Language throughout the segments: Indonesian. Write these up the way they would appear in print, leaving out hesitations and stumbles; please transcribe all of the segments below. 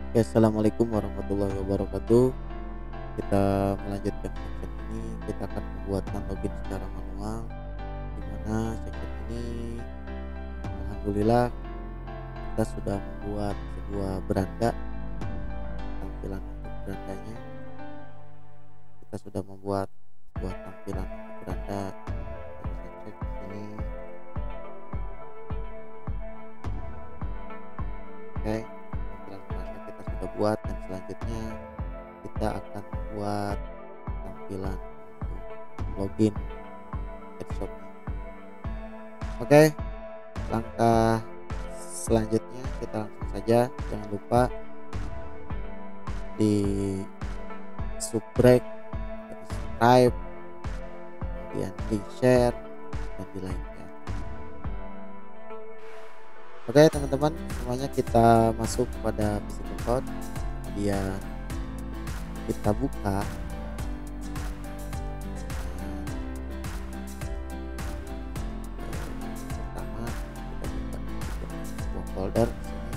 Ya, assalamualaikum warahmatullahi wabarakatuh. Kita melanjutkan session ini, kita akan membuatkan login secara manual, di mana session ini alhamdulillah kita sudah membuat sebuah beranda, tampilan untuk berandanya. Kita sudah membuat sebuah tampilan untuk beranda. Kita bisa cek di sini. Oke, tampilan beranda kita sudah buat dan selanjutnya kita akan membuat tampilan untuk login headshotnya. Oke, langkah selanjutnya kita langsung saja, jangan lupa di subscribe, di subscribe, kemudian di share dan di like ya. Oke teman-teman, semuanya kita masuk pada physical code, kemudian kita buka. Pertama kita buka sebuah folder di sini,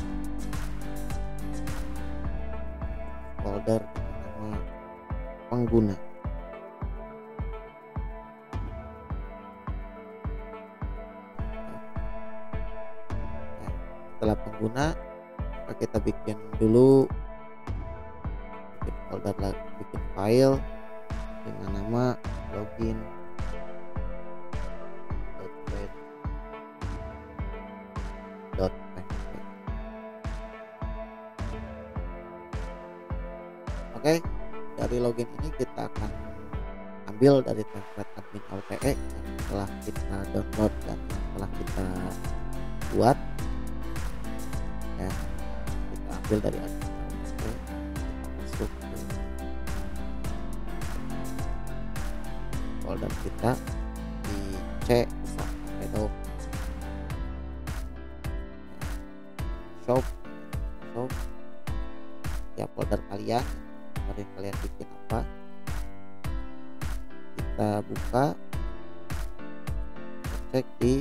folder dengan nama pengguna. Setelah pengguna, maka kita bikin dulu, bikin folder lagi, bikin file dengan nama login .php. Oke, dari login ini kita akan ambil dari template admin LTE yang telah kita download dan yang telah kita buat ya. Kita ambil dari admin LTE, kita masuk ke folder kita di C sampai shop ya, folder kalian kemarin kalian bikin apa, kita buka, kita cek di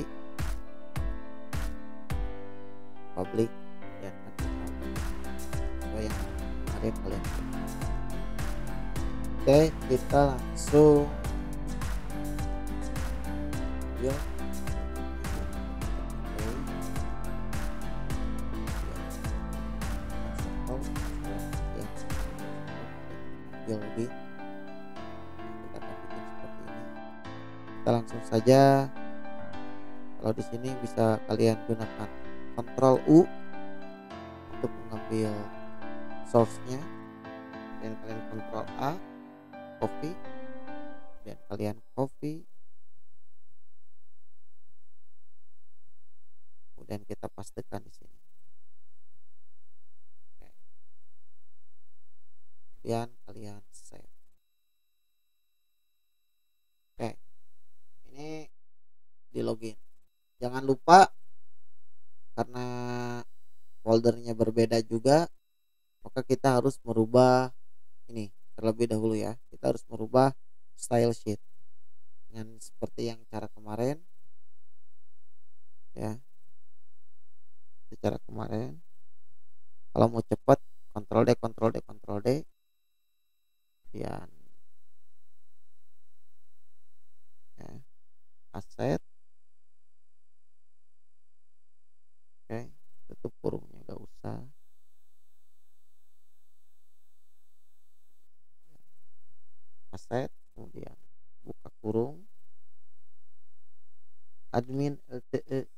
public dan sesuai yang kemarin kalian bikin. Oke, kita langsung yuk lagi, kita akan bikin seperti ini. Kita langsung saja, kalau di sini bisa kalian gunakan Ctrl U untuk mengambil source-nya, dan kalian Ctrl A copy, dan kalian copy, kemudian kita pastekan di sini. Kemudian kalian save. Oke, ini di login. Jangan lupa, karena foldernya berbeda juga, maka kita harus merubah ini terlebih dahulu ya. Kita harus merubah style sheet dengan seperti yang cara kemarin ya. Secara kemarin, kalau mau cepat Ctrl D Ctrl D Ctrl D, kemudian ya, aset, oke, tutup kurungnya nggak usah, aset, kemudian buka kurung, admin LTE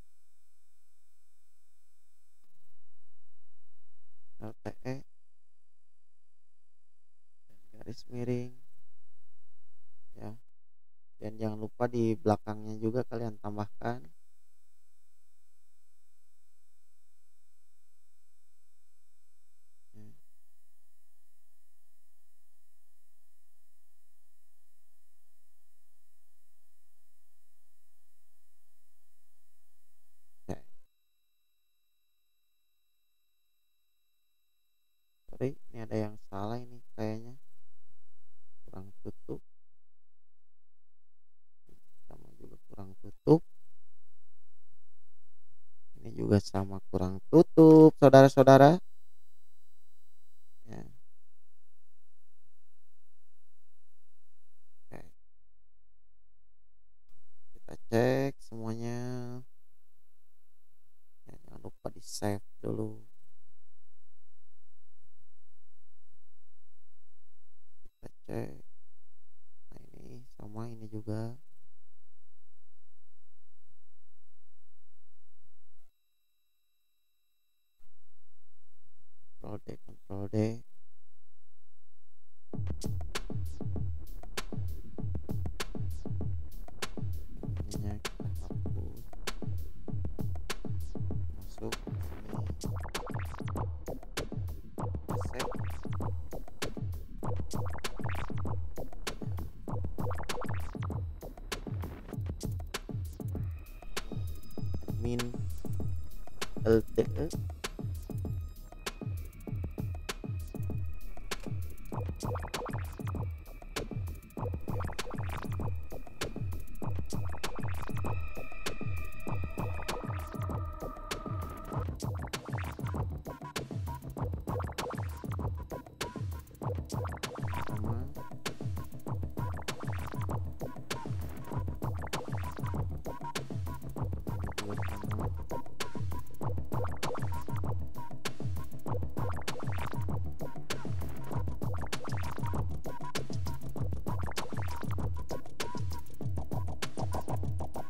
garis miring ya, dan jangan lupa di belakangnya juga kalian tambahkan ya. Ya. Sorry, ini ada yang salah ini kayaknya, kurang tutup, sama juga kurang tutup, ini juga sama kurang tutup saudara-saudara. save dulu, kita cek. Nah ini sama, ini juga. Ctrl D. Ininya kita hapus, masuk sini, save. Admin LTE.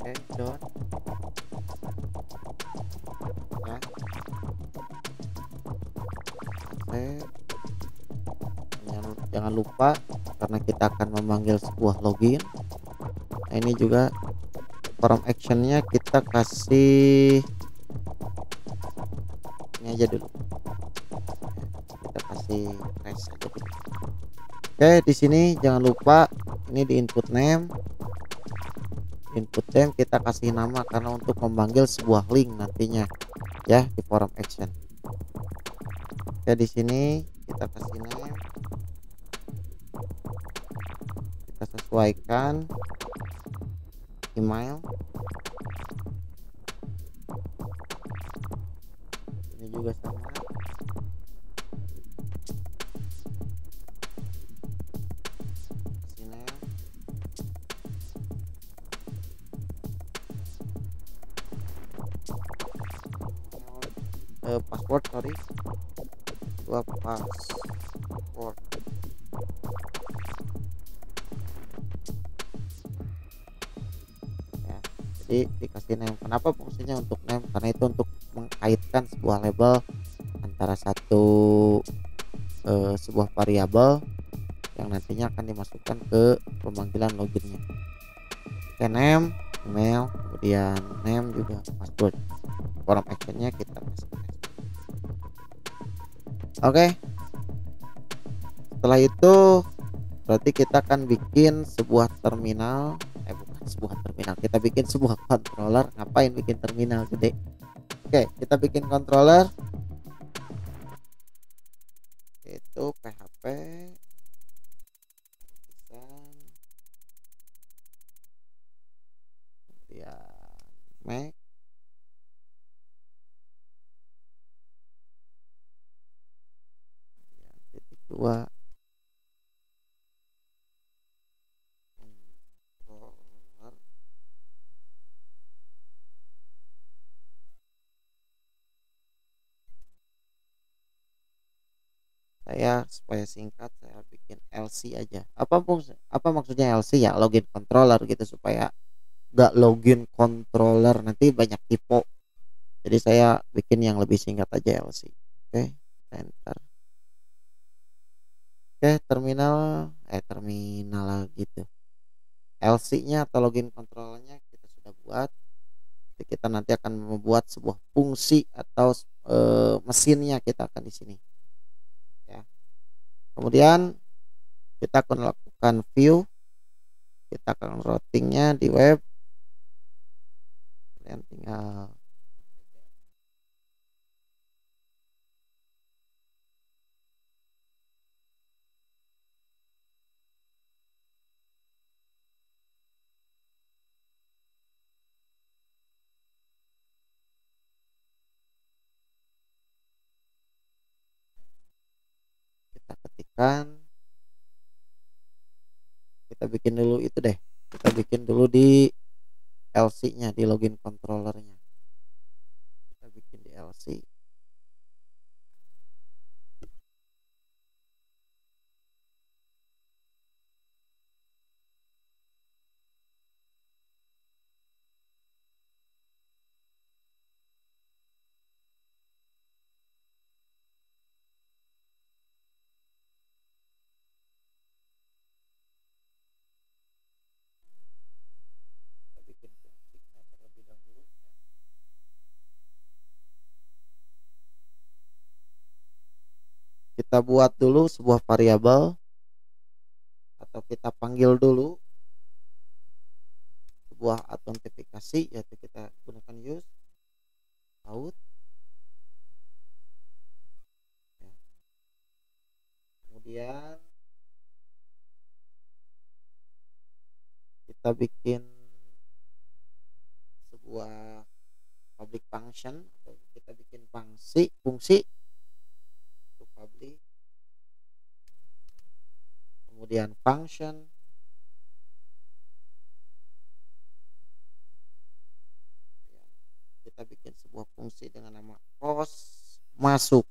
Oke, done ya. Save. Jangan lupa karena kita akan memanggil sebuah login. Nah, ini juga form actionnya kita kasih ini aja dulu, kita kasih trace aja dulu. Oke, di sini jangan lupa ini di input name kita kasih nama karena untuk memanggil sebuah link nantinya ya di form action. Oke, di sini kita kasih name, kita sesuaikan email, ini juga sama, kasih name, password, sorry, dua password. Ya, jadi dikasih name. Kenapa fungsinya untuk name? Karena itu untuk mengkaitkan sebuah label antara sebuah variabel yang nantinya akan dimasukkan ke pemanggilan loginnya. Oke, name, email, kemudian name juga password. Form actionnya kita masukkan. Oke, setelah itu berarti kita akan bikin sebuah terminal, bukan sebuah terminal, kita bikin sebuah controller. Ngapain bikin terminal gede? Oke, kita bikin controller itu PHP kemudian Mac, titik 2 controller. Saya supaya singkat saya bikin LC aja. Apa maksudnya LC ya? Login controller gitu, supaya nggak login controller nanti banyak tipe. Jadi saya bikin yang lebih singkat aja, LC. Oke, enter. Oke, terminal gitu. LC-nya atau login controllernya kita sudah buat. Jadi kita nanti akan membuat sebuah fungsi atau mesinnya kita akan di sini. Ya. Kemudian kita akan lakukan view, kita akan routingnya di web. Kemudian tinggal kita ketikkan, kita bikin dulu itu deh, kita bikin dulu di LC nya, di login controllernya kita bikin di LC. kita buat dulu sebuah variabel atau kita panggil dulu sebuah autentifikasi, yaitu kita gunakan use out. Kemudian kita bikin sebuah public function atau kita bikin fungsi untuk public, kemudian function, kita bikin sebuah fungsi dengan nama post masuk.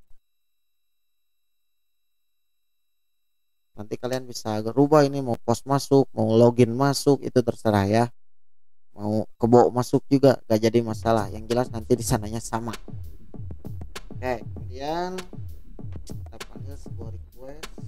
Nanti kalian bisa rubah ini, mau post masuk, mau login masuk, itu terserah ya. Mau kebo masuk juga gak jadi masalah, yang jelas nanti di sananya sama. Oke, kemudian kita panggil sebuah request.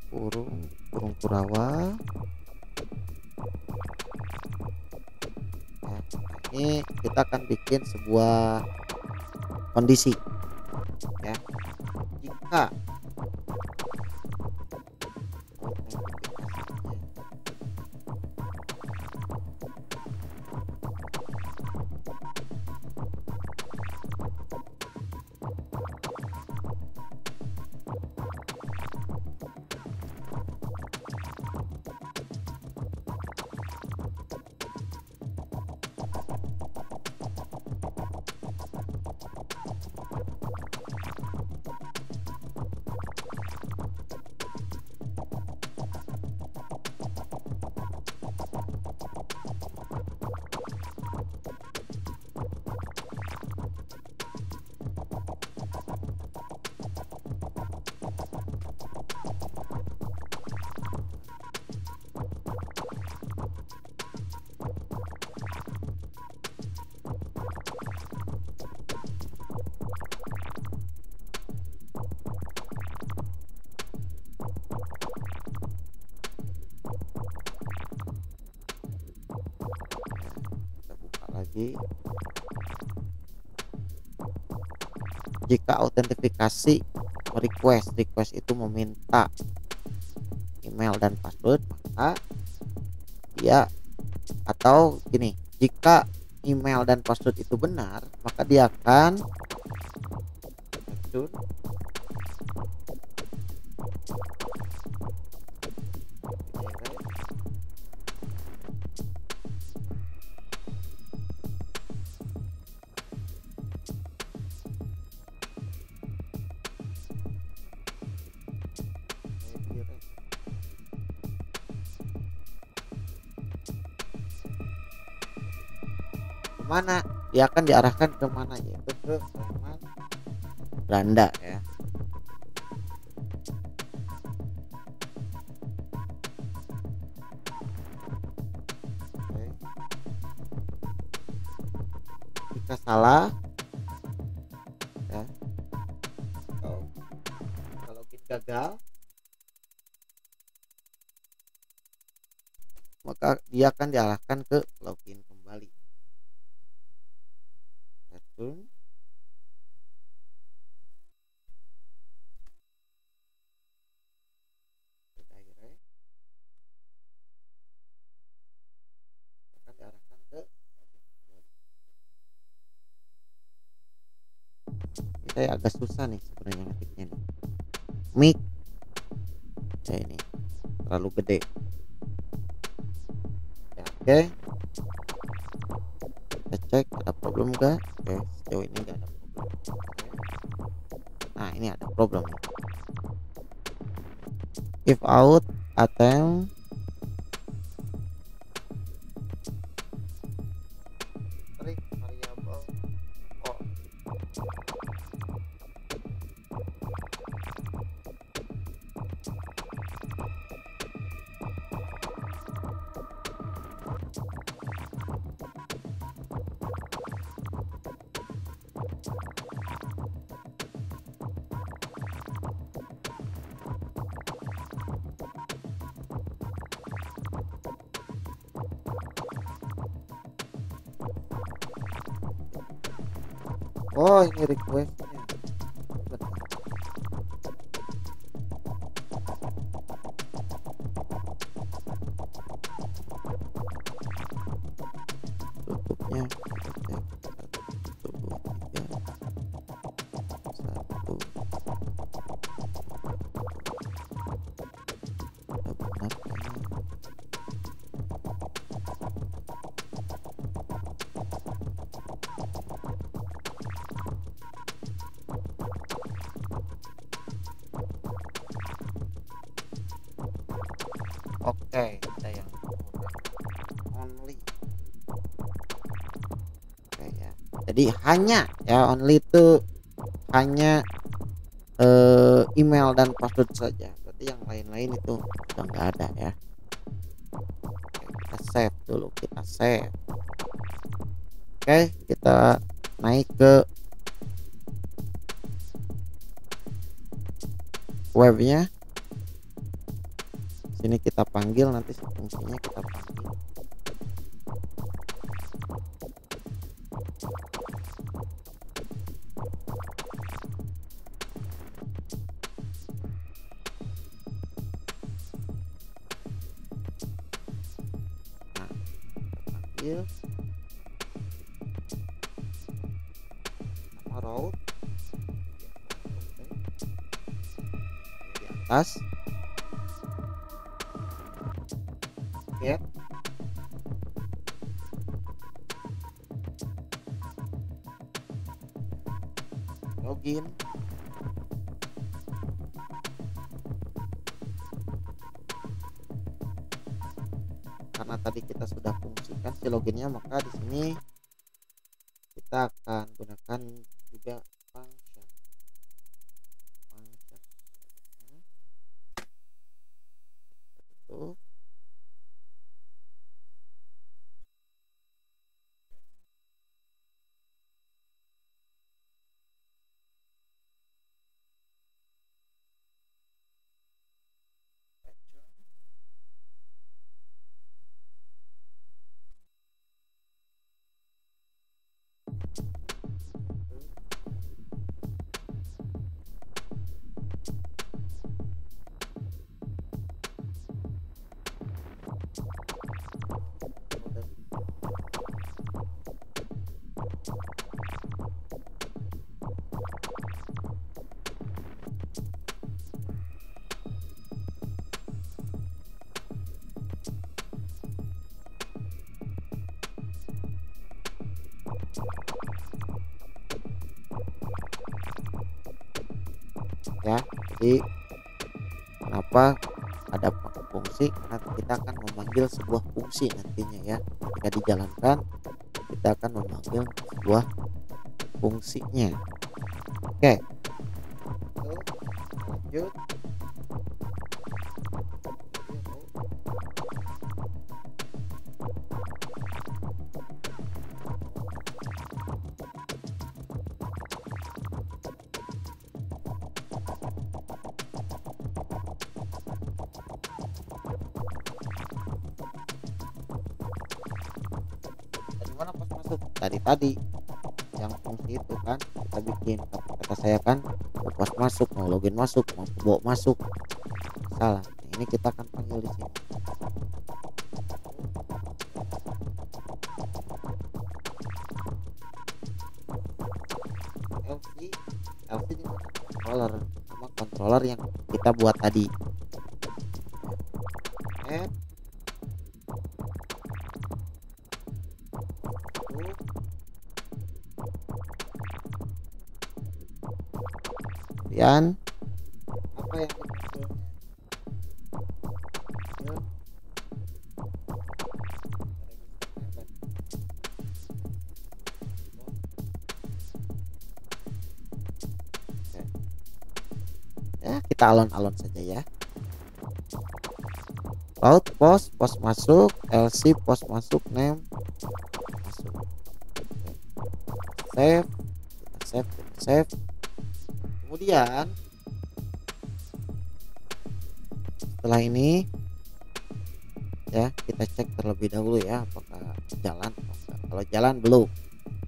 Kurung kurawa. Nah, ini kita akan bikin sebuah kondisi ya. Jika lagi, jika autentifikasi request itu meminta email dan password, maka dia, atau gini, jika email dan password itu benar, maka dia akan return mana, dia akan diarahkan ke mana, yaitu ke halaman Belanda ya. Oke. Jika salah ya, atau kalau gagal, maka dia akan diarahkan ke login kembali. Return akan diarahkan ke ini. Saya agak susah nih sebenarnya ngetiknya nih. Mic ya, ini terlalu gede ya. Oke, kita cek ada problem enggak. Oke, sejauh ini enggak ada problem. Nah, ini ada problem nih. If out attempt variable oh. Oh, ini requestnya. Bentar. Tutupnya kita cek 1, 2, 3, 1. Udah benar kayaknya. Oke, kita yang only. Oke ya. Jadi hanya ya only itu hanya email dan password saja. Berarti yang lain-lain itu udah nggak ada ya. Oke, kita save dulu, kita save. Oke, kita naik ke webnya. Sini kita panggil, nanti fungsinya kita panggil. Nah, kita panggil nama route di atas. Get login. Karena tadi kita sudah fungsikan si loginnya, maka di sini kita akan gunakan juga function. Itu ya. Jadi kenapa ada fungsi, karena kita akan memanggil sebuah fungsi nantinya ya. Ketika dijalankan kita akan memanggil sebuah fungsinya. Oke, lanjut. Dari mana pas masuk? Tadi yang fungsi itu kan kita bikin, tapi kata saya kan mau pas masuk, mau login masuk, mau bawa masuk, salah. Nah, ini kita akan panggil di sini. LC di mana? Controller, sama controller yang kita buat tadi. Kemudian apa yang dipanggilnya? Ya, kita alon-alon saja ya. Route post masuk, LC post masuk, name masuk. Save, kita save. Kemudian setelah ini ya kita cek terlebih dahulu ya apakah jalan atau enggak. Kalau jalan belum,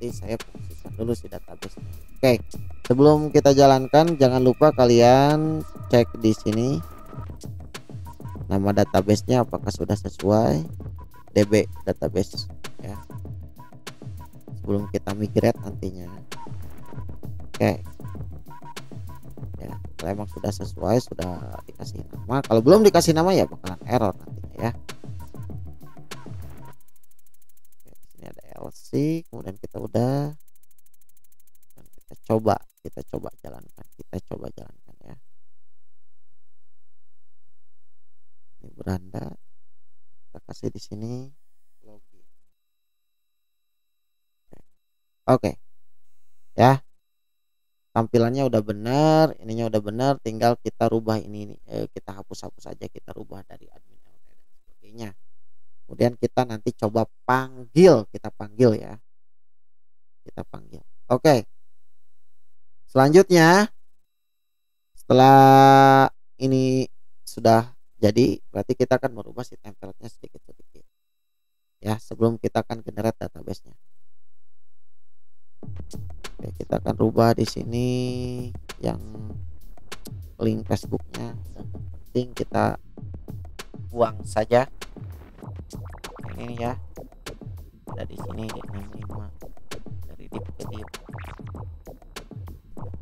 nanti saya fungsikan dulu si database. Oke, sebelum kita jalankan jangan lupa kalian cek di sini nama databasenya apakah sudah sesuai DB database ya, sebelum kita migrate nantinya. Oke ya, kalau emang sudah sesuai, sudah dikasih nama. Kalau belum dikasih nama ya bakalan error nantinya ya. Oke, di sini ada LC, kemudian kita udah, dan kita coba jalankan, ya. Ini beranda, kita kasih di sini login. Oke ya, tampilannya udah benar, ininya udah benar, tinggal kita rubah ini, kita hapus aja, kita rubah dari admin LT dan sebagainya. Kemudian kita nanti coba panggil, kita panggil. Oke, selanjutnya setelah ini sudah jadi, berarti kita akan merubah si template-nya sedikit-sedikit ya, sebelum kita akan generate database-nya. Oke, kita akan rubah di sini yang link Facebook-nya, dan yang penting kita buang saja ini ya, ada di sini di 65, dari div ke div,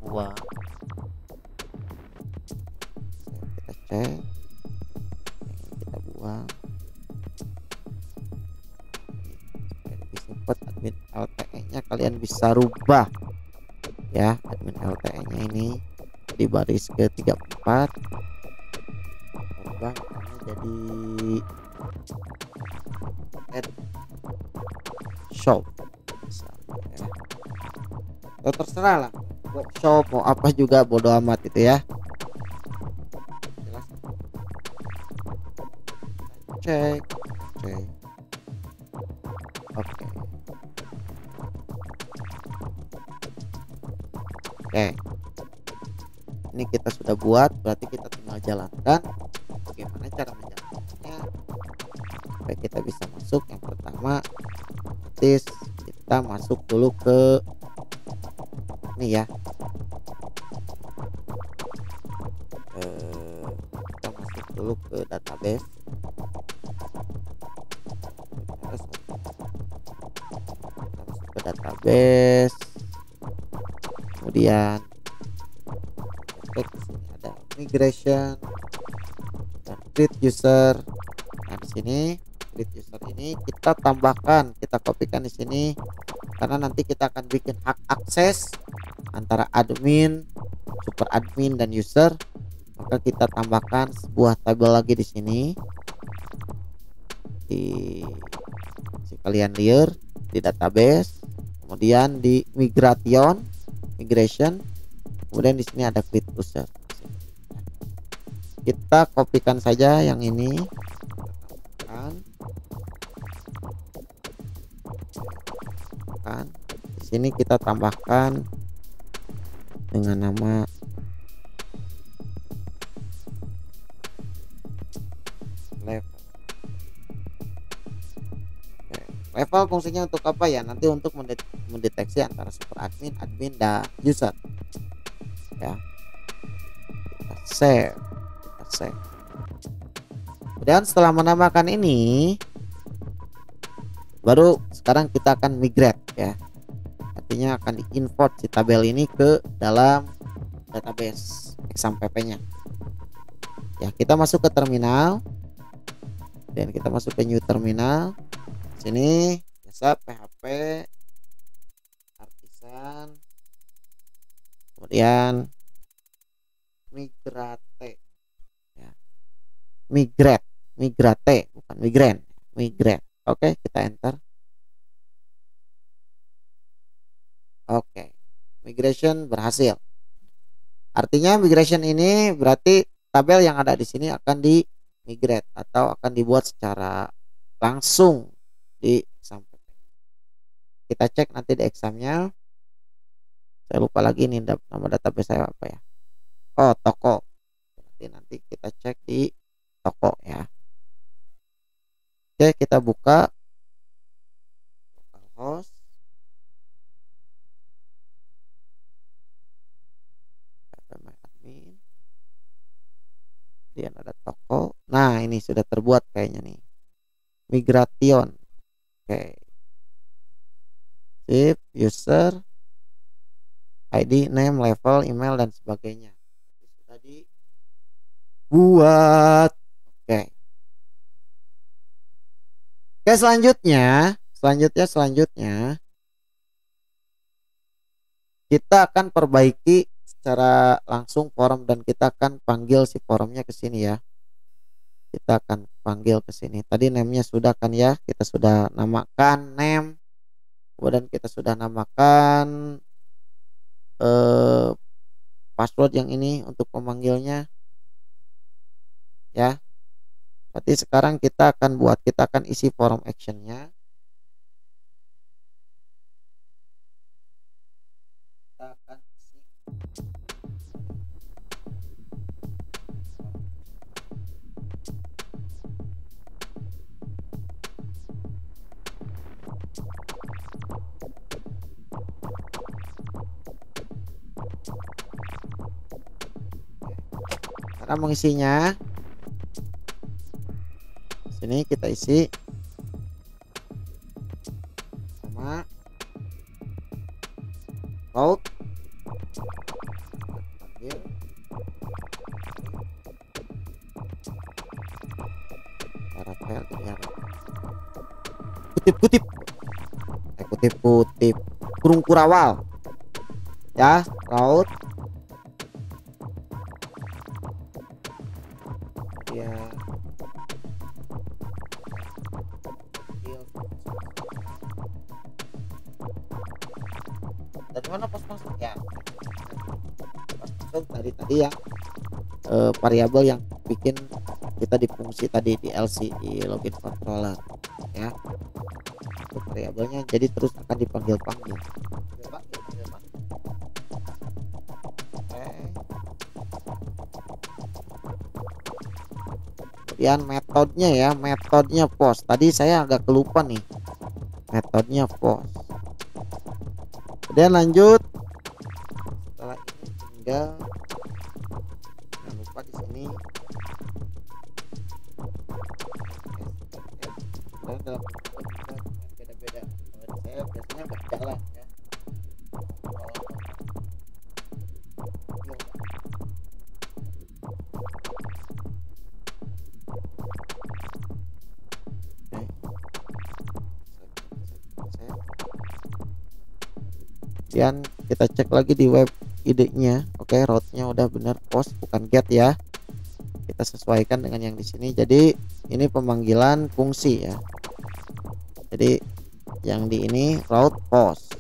buang. Kita cek, kita buang supaya lebih cepat. Admin LTE nya kalian bisa rubah ya, admin LTE nya ini di baris ke 34 rubah namanya jadi add shop misalnya ya, atau terserah lah, workshop mau apa juga bodo amat itu ya. Jelas. Cek. Oke, ini kita sudah buat, berarti kita tinggal jalankan. Bagaimana cara menjalankannya supaya kita bisa masuk? Yang pertama, otomatis kita masuk dulu ke ini ya, kita masuk dulu ke database. Kemudian di sini ada migration dan create user. Nah, di sini create user ini kita tambahkan, kita kopikan di sini, karena nanti kita akan bikin hak akses antara admin, super admin dan user. Maka kita tambahkan sebuah tabel lagi di sini, di kalian lihat di database, kemudian di migration, kemudian di sini ada create user. Kita kopikan saja yang ini, di sini kita tambahkan dengan nama level. Fungsinya untuk apa ya? Nanti untuk mendeteksi antara super admin, admin dan user ya. Kita save. Kemudian setelah menambahkan ini, baru sekarang kita akan migrate ya, artinya akan di-import si tabel ini ke dalam database XAMPP nya ya. Kita masuk ke terminal dan kita masuk ke new terminal. Sini biasa PHP artisan, kemudian migrate ya, migrate bukan migrate. Oke, kita enter. Oke, migration berhasil. Artinya migration ini berarti tabel yang ada di sini akan di migrate atau akan dibuat secara langsung di XAMPP. Kita cek nanti di examnya. Saya lupa lagi nih nama database saya apa ya. Oh, toko. Berarti nanti kita cek di toko ya. Oke, kita buka localhost. nih, sudah terbuat kayaknya nih. Migration. Oke. Sip, user, ID, name, level, email dan sebagainya. Sudah dibuat. Oke. Oke, selanjutnya kita akan perbaiki secara langsung form dan kita akan panggil si formnya ke sini ya. Kita akan panggil ke sini. Tadi name-nya sudah kan ya, kita sudah namakan name. Kemudian kita sudah namakan password yang ini untuk pemanggilnya ya. Berarti sekarang kita akan isi form actionnya. Kita akan isi cara mengisinya. Sini kita isi sama route kutip kurung kurawal ya, route ya. Dari mana pos masuk ya? Pos masuk tadi ya, variabel yang bikin kita di fungsi tadi di LC, di login controller ya. Itu variabelnya, jadi terus akan dipanggil. Kemudian metodenya post. Tadi saya agak kelupa nih, metodenya post. Kemudian lanjut, setelah ini tinggal jangan lupa di sini dalam beda-beda. Saya biasanya nggak jalan ya. Kemudian kita cek lagi di web ID-nya. Oke, route-nya udah benar, post bukan get ya. Kita sesuaikan dengan yang di sini. Jadi ini pemanggilan fungsi ya. Jadi yang di ini route post.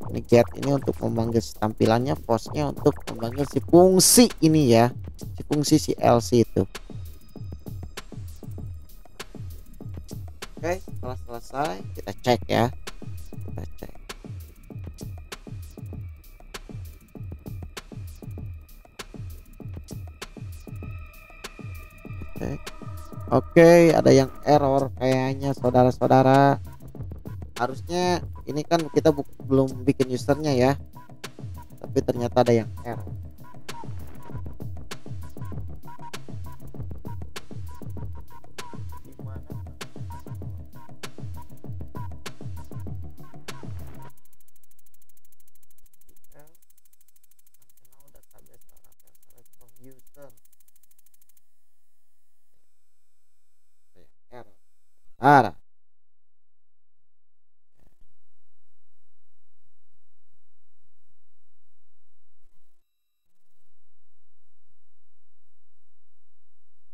Ini get ini untuk memanggil tampilannya, postnya untuk memanggil si fungsi ini ya. Si fungsi si LC itu. Oke, setelah selesai kita cek ya. Kita cek. Oke, ada yang error kayaknya saudara-saudara. Harusnya ini kan kita belum bikin usernya ya, tapi ternyata ada yang error. Ada.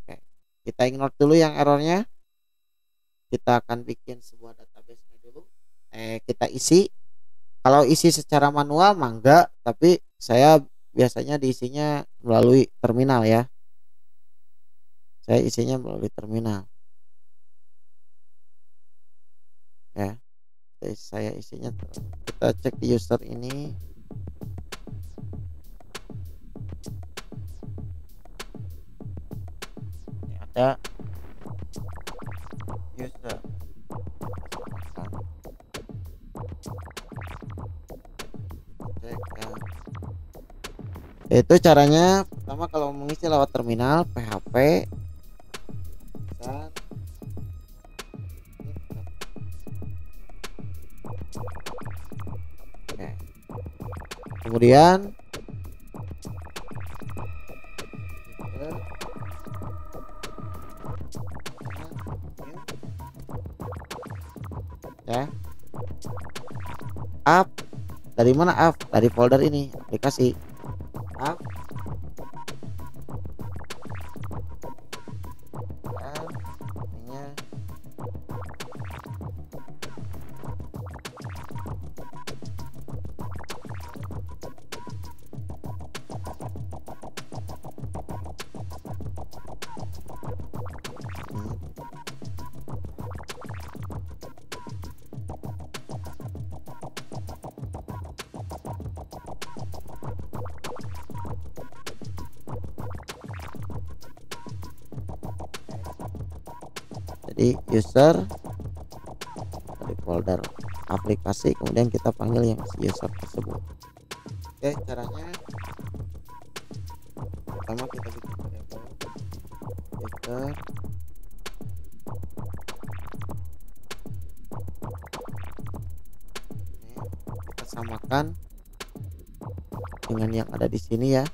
Oke, kita ignore dulu yang errornya. Kita akan bikin sebuah database-nya dulu. Kita isi. Kalau isi secara manual mah enggak, tapi saya biasanya diisinya melalui terminal ya. Saya isinya melalui terminal. Ya, saya isinya, kita cek di user ini. Ini ada user. Cek ya. Itu caranya. Pertama kalau mengisi lewat terminal PHP bisa Kemudian ya, up dari mana? Up dari folder ini, aplikasi up dan ininya jadi user dari folder aplikasi, kemudian kita panggil yang si user tersebut. Oke, caranya pertama kita bikin variabel user, kita samakan dengan yang ada di sini ya,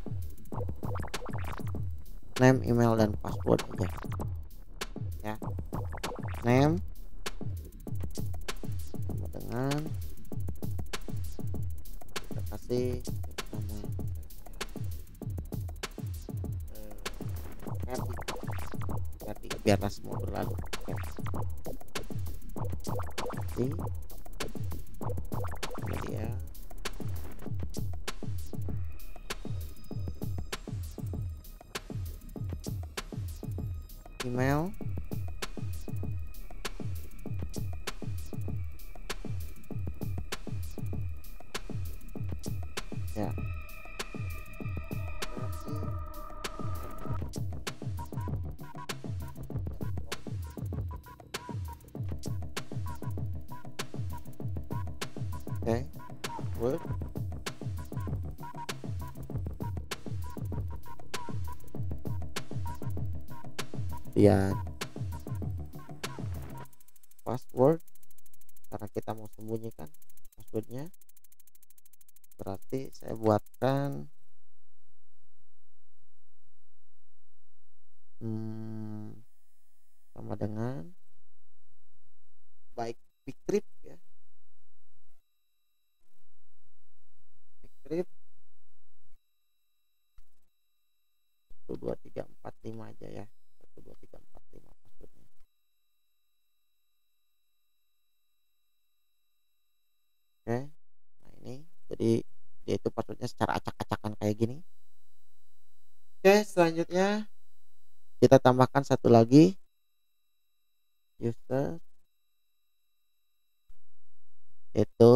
name, email, dan password aja ya. Name sama dengan kita kasih nama Ferdi biarlah semua berlalu. Kemudian email ya, oke, word dan password, karena kita mau sembunyikan passwordnya, berarti saya buatkan sama dengan baik bcrypt ya, bcrypt 1 2 3 4 5 aja ya, 1 2 3 4 5 passwordnya. Oke, nah ini jadi dia itu passwordnya secara acak-acakan kayak gini. Oke, selanjutnya kita tambahkan satu lagi user, itu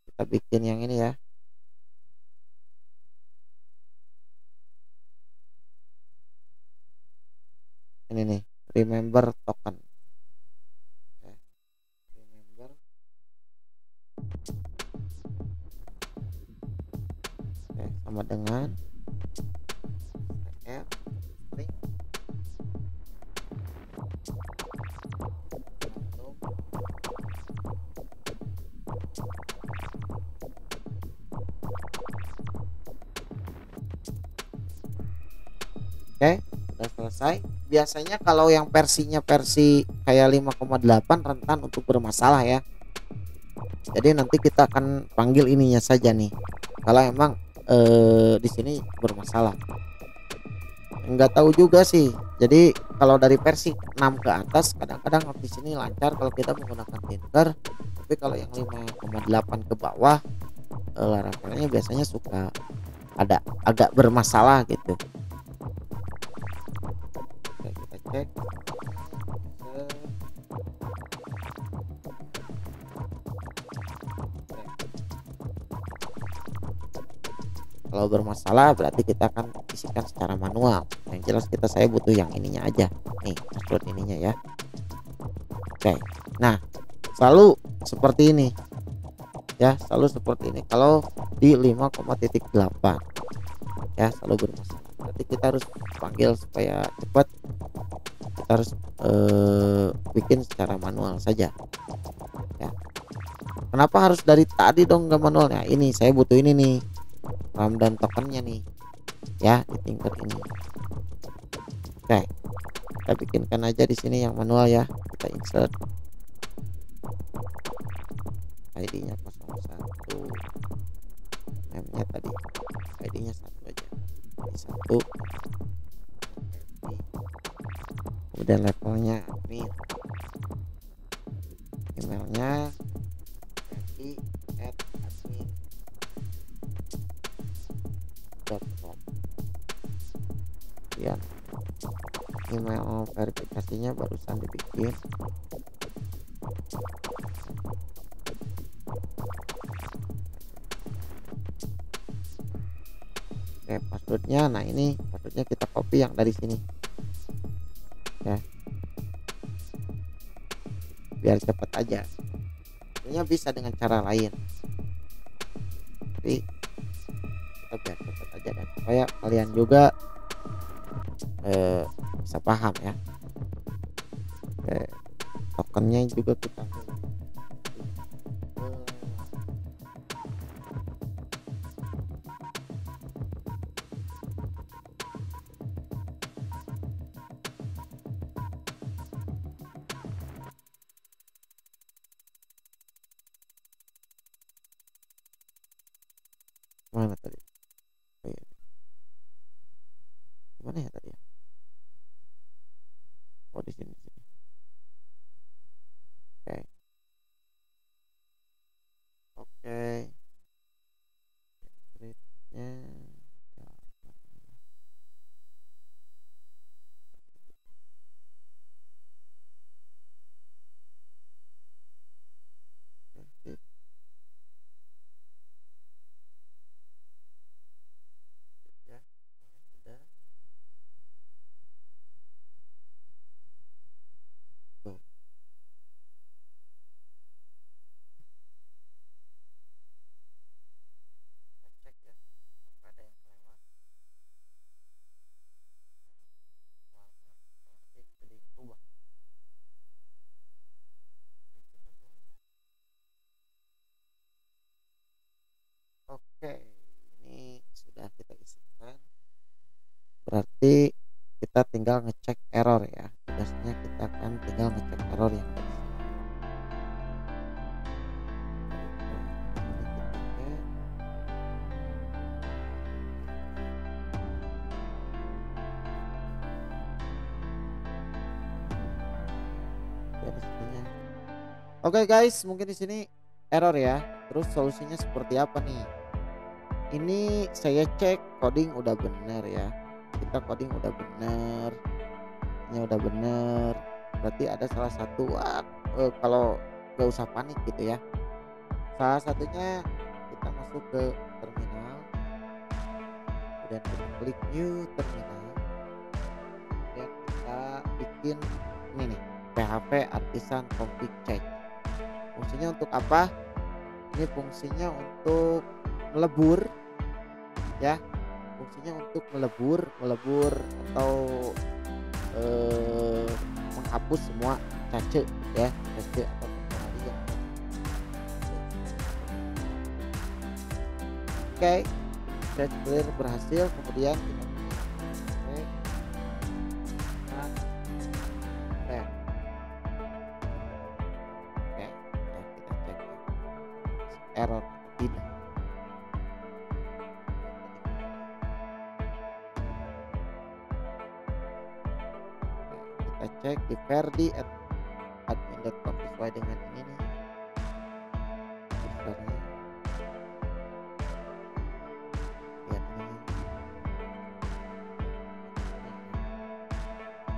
kita bikin yang ini ya, ini nih, remember token. Remember sama dengan string Oke, sudah selesai. Biasanya kalau yang versinya versi kayak 5,8 rentan untuk bermasalah ya. Jadi nanti kita akan panggil ininya saja nih. Kalau emang di sini bermasalah. Enggak tahu juga sih. Jadi kalau dari versi 6 ke atas kadang-kadang di sini lancar kalau kita menggunakan Tinker. Tapi kalau yang 5,8 ke bawah Laravelnya biasanya suka ada agak bermasalah gitu. Oke, kita cek. Kalau bermasalah berarti kita akan isikan secara manual. Yang jelas saya butuh yang ininya aja. Nih, password ininya ya. Oke. Nah, selalu seperti ini. Ya, selalu seperti ini. Kalau di 5,8 ya selalu bermasalah. Berarti kita harus panggil supaya cepat. Kita harus bikin secara manual saja. Ya. Kenapa harus dari tadi dong nggak manual? Nah ini saya butuh ini nih, Ramdan tokennya nih ya, di tingkat ini. Oke, kita bikinkan aja di sini yang manual ya. Kita insert ID-nya 01, name-nya tadi ID-nya 1 aja, ini 1. Kemudian levelnya admin, emailnya admin@admin.com. Kemudian email verifikasinya barusan dibikin. Oke, passwordnya, nah ini passwordnya kita copy yang dari sini ya, biar cepat aja. Sebenarnya bisa dengan cara lain, tapi kita biar cepat aja dan supaya kalian juga bisa paham ya. Oke, tokennya juga kita mana tadi? Oh, iya. Gimana ya tadi ya? Oh di sini, sini. Oke. Oke. Gridnya ya, sudah. Tuh. Cek ya, ada yang kelewat. Jadi ubah. Oke, ini sudah kita isikan. Berarti kita tinggal ngecek error ya. Tugasnya kita akan tinggal ngecek error yang tadi. Oke guys, mungkin di sini error ya. Terus solusinya seperti apa nih? Ini saya cek coding udah bener ya. Kita coding udah bener, ini udah bener. Berarti ada salah satu kalau gak usah panik gitu ya. Salah satunya kita masuk ke terminal, kemudian kita klik new terminal, kemudian kita bikin ini nih, PHP Artisan Config Change. Fungsinya untuk apa? Ini fungsinya untuk melebur ya, fungsinya untuk melebur atau menghapus semua cache ya, cache atau yang. Oke, cache clear berhasil. Kemudian kita error tidak. Kita cek di verdi@admin.com sesuai dengan ini nih. Usernya. Lihat ini.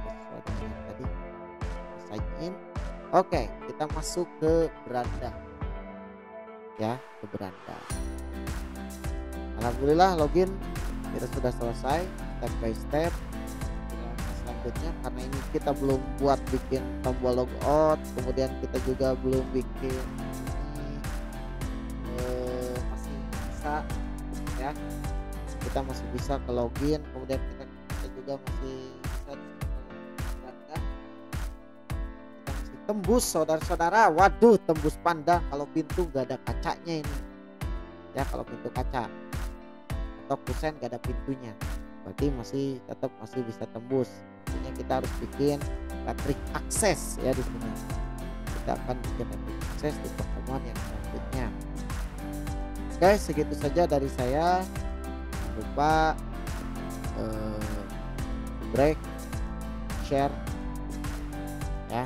Sesuai dengan yang tadi. Sign in. Oke, kita masuk ke beranda. Ya, ke beranda. Alhamdulillah login kita sudah selesai step by step. Selanjutnya karena ini kita belum buat bikin tombol logout, kemudian kita juga belum bikin masih bisa ya, kita masih bisa ke login, kemudian kita juga masih bisa di beranda, kita masih tembus saudara-saudara. Waduh, tembus pandang kalau pintu gak ada kacanya ini. Ya kalau pintu kaca atau kusen gak ada pintunya, berarti tetap masih bisa tembus. Artinya kita harus bikin trik akses ya di sini. Kita akan bikin trik akses di pertemuan yang selanjutnya. Oke, segitu saja dari saya. Jangan lupa break, share ya.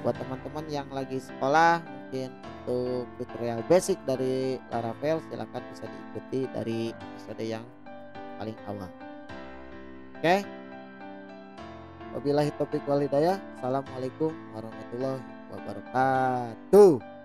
Buat teman-teman yang lagi sekolah, mungkin untuk tutorial basic dari Laravel silahkan bisa diikuti dari episode yang paling awal. Oke, wabillahi taufiq wal hidayah. Assalamualaikum warahmatullahi wabarakatuh.